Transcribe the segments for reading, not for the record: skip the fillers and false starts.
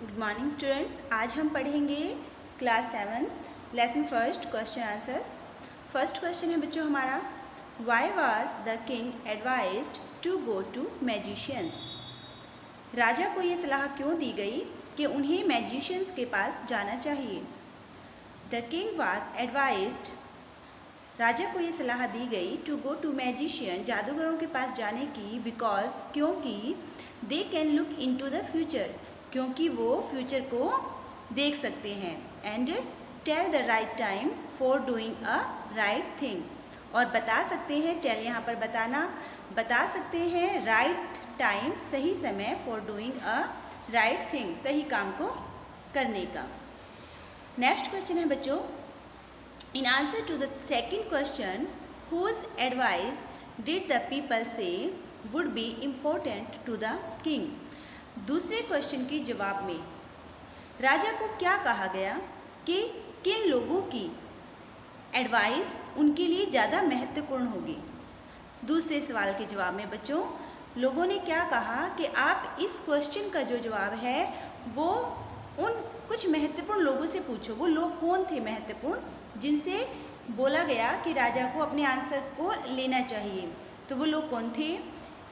Good morning students. आज हम पढ़ेंगे class 7th lesson first question answers. First question है बच्चों हमारा, why was the king advised to go to magicians. राजा को ये सलाह क्यों दी गई कि उन्हें मैजिशियंस के पास जाना चाहिए। द किंग वाज एडवाइज्ड, राजा को ये सलाह दी गई टू गो टू मैजिशियन, जादूगरों के पास जाने की, बिकॉज क्योंकि they can look into the future, क्योंकि वो फ्यूचर को देख सकते हैं, and tell the right time for doing a right thing, और बता सकते हैं, टेल यहाँ पर बताना, बता सकते हैं राइट टाइम सही समय, for doing a right thing सही काम को करने का। नेक्स्ट क्वेश्चन है बच्चों, in answer to the second question, whose advice did the people say would be important to the king। दूसरे क्वेश्चन के जवाब में राजा को क्या कहा गया कि किन लोगों की एडवाइस उनके लिए ज़्यादा महत्वपूर्ण होगी। दूसरे सवाल के जवाब में बच्चों लोगों ने क्या कहा कि आप इस क्वेश्चन का जो जवाब है वो उन कुछ महत्वपूर्ण लोगों से पूछो। वो लोग कौन थे महत्वपूर्ण जिनसे बोला गया कि राजा को अपने आंसर को लेना चाहिए, तो वो लोग कौन थे।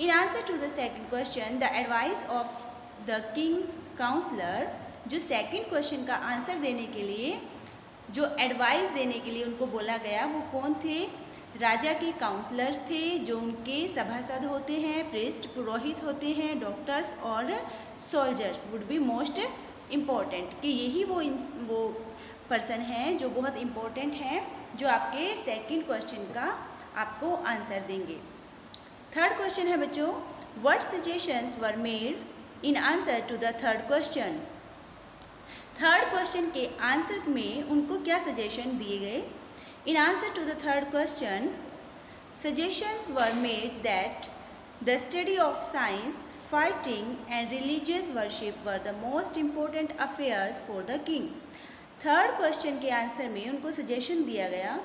In answer to the second question, the advice of the king's counsellor, जो सेकंड क्वेश्चन का आंसर देने के लिए, जो एडवाइस देने के लिए उनको बोला गया, वो कौन थे। राजा के काउंसलर्स थे, जो उनके सभासद होते हैं, प्रीस्ट पुरोहित होते हैं, डॉक्टर्स और soldiers would be most important, कि यही वो पर्सन हैं जो बहुत इम्पोर्टेंट हैं, जो आपके सेकंड क्वेश्चन का आपको आंसर देंगे। थर्ड क्वेश्चन है बच्चों, what suggestions were made in answer to the third question. Third question के आंसर में उनको क्या सजेशन दिए गए। In answer to the third question, suggestions were made that the study of science, fighting and religious worship were the most important affairs for the king. Third question के answer में उनको suggestion दिया गया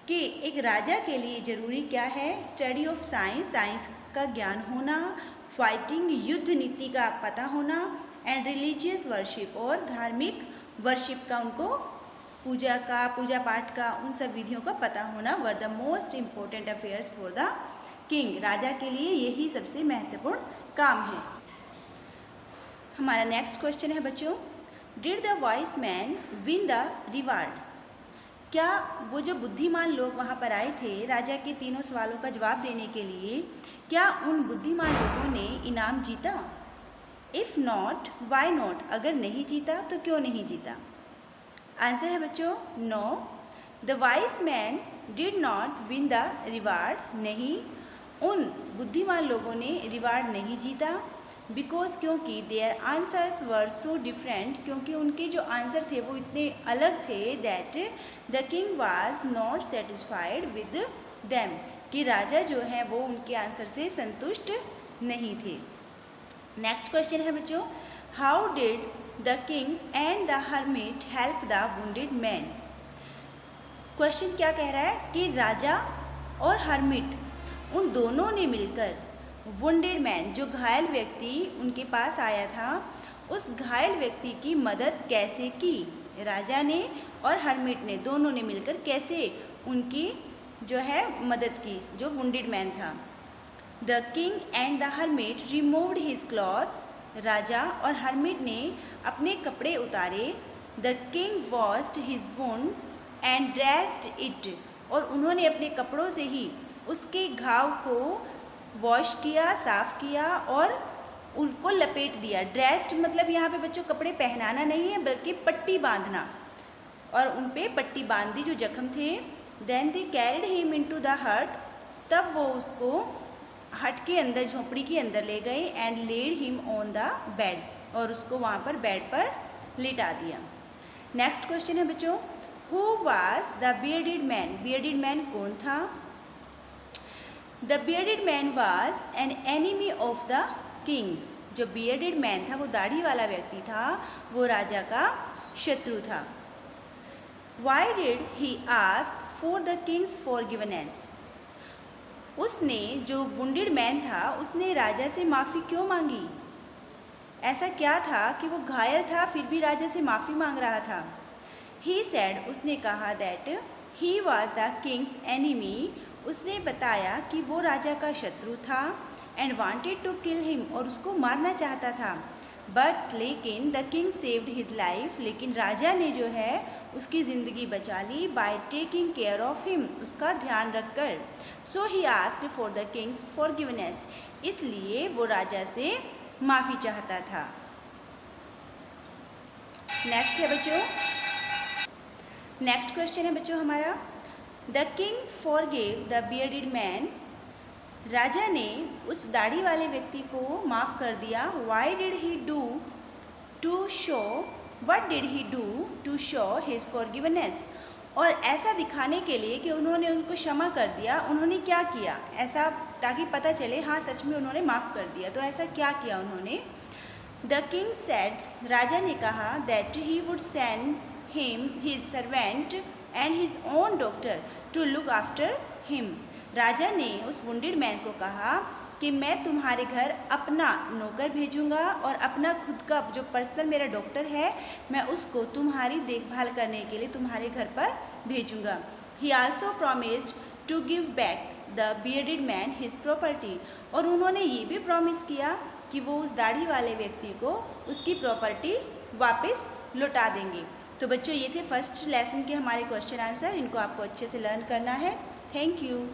कि एक राजा के लिए ज़रूरी क्या है, स्टडी ऑफ साइंस, साइंस का ज्ञान होना, फाइटिंग युद्ध नीति का पता होना, एंड रिलीजियस वर्शिप और धार्मिक वर्शिप का, उनको पूजा पाठ का, उन सब विधियों का पता होना, were the most important affairs for the king. राजा के लिए यही सबसे महत्वपूर्ण काम है। हमारा नेक्स्ट क्वेश्चन है बच्चों, did the wise man win the reward. क्या वो जो बुद्धिमान लोग वहाँ पर आए थे राजा के तीनों सवालों का जवाब देने के लिए, क्या उन बुद्धिमान लोगों ने इनाम जीता। इफ़ नॉट वाई नॉट, अगर नहीं जीता तो क्यों नहीं जीता। आंसर है बच्चों no, the wise man did not win the reward, नहीं उन बुद्धिमान लोगों ने रिवार्ड नहीं जीता, बिकॉज क्योंकि their answers were so different, क्योंकि उनके जो आंसर थे वो इतने अलग थे, that the king was not satisfied with them, कि राजा जो है वो उनके आंसर से संतुष्ट नहीं थे। नेक्स्ट क्वेश्चन है बच्चों, how did the king and the hermit help the wounded man. Question क्या कह रहा है कि राजा और हर्मिट उन दोनों ने मिलकर वुंडेड मैन, जो घायल व्यक्ति उनके पास आया था, उस घायल व्यक्ति की मदद कैसे की। राजा ने और हर्मिट ने, दोनों ने मिलकर कैसे उनकी जो है मदद की, जो वुंडेड मैन था। The king and the hermit removed his clothes, राजा और हर्मिट ने अपने कपड़े उतारे। The king washed his wound and dressed it, और उन्होंने अपने कपड़ों से ही उसके घाव को वॉश किया, साफ़ किया और उनको लपेट दिया। ड्रेस्ड मतलब यहाँ पे बच्चों कपड़े पहनाना नहीं है, बल्कि पट्टी बांधना, और उन पे पट्टी बांध दी जो जख्म थे। Then they carried him into the hut, तब वो उसको हट के अंदर, झोपड़ी के अंदर ले गए, and led him on the bed, और उसको वहाँ पर बेड पर लिटा दिया। नेक्स्ट क्वेश्चन है बच्चों, who was the bearded man. Bearded man कौन था। The bearded man was an enemy of the king, जो बियर्डेड मैन था, वो दाढ़ी वाला व्यक्ति था, वो राजा का शत्रु था। Y did he ask for the king's forgiveness. उसने, जो वुंडेड मैन था, उसने राजा से माफ़ी क्यों मांगी। ऐसा क्या था कि वो घायल था फिर भी राजा से माफ़ी मांग रहा था? ही सैड, उसने कहा that he was the king's enemy, उसने बताया कि वो राजा का शत्रु था, and wanted to kill him, और उसको मारना चाहता था। बट लेकिन the king saved his life, लेकिन राजा ने जो है उसकी ज़िंदगी बचा ली, by taking care of him, उसका ध्यान रखकर। So he asked for the king's forgiveness, इसलिए वो राजा से माफ़ी चाहता था। नेक्स्ट है बच्चों, नेक्स्ट क्वेश्चन है बच्चों हमारा, the king forgive the bearded man, राजा ने उस दाढ़ी वाले व्यक्ति को माफ़ कर दिया। Why did he do to show, what did he do to show his forgiveness, और ऐसा दिखाने के लिए कि उन्होंने उनको क्षमा कर दिया, उन्होंने क्या किया ऐसा, ताकि पता चले हाँ सच में उन्होंने माफ़ कर दिया, तो ऐसा क्या किया उन्होंने? द किंग सेड, राजा ने कहा, that he would send him his servant and his own doctor to look after him, राजा ने उस वुंडेड मैन को कहा कि मैं तुम्हारे घर अपना नौकर भेजूंगा और अपना खुद का जो पर्सनल मेरा डॉक्टर है मैं उसको तुम्हारी देखभाल करने के लिए तुम्हारे घर पर भेजूंगा। He also promised to give back the bearded man his property, और उन्होंने ये भी प्रॉमिस किया कि वो उस दाढ़ी वाले व्यक्ति को उसकी प्रॉपर्टी वापस लौटा देंगे। तो बच्चों ये थे फर्स्ट लेसन के हमारे क्वेश्चन आंसर, इनको आपको अच्छे से लर्न करना है। Thank you.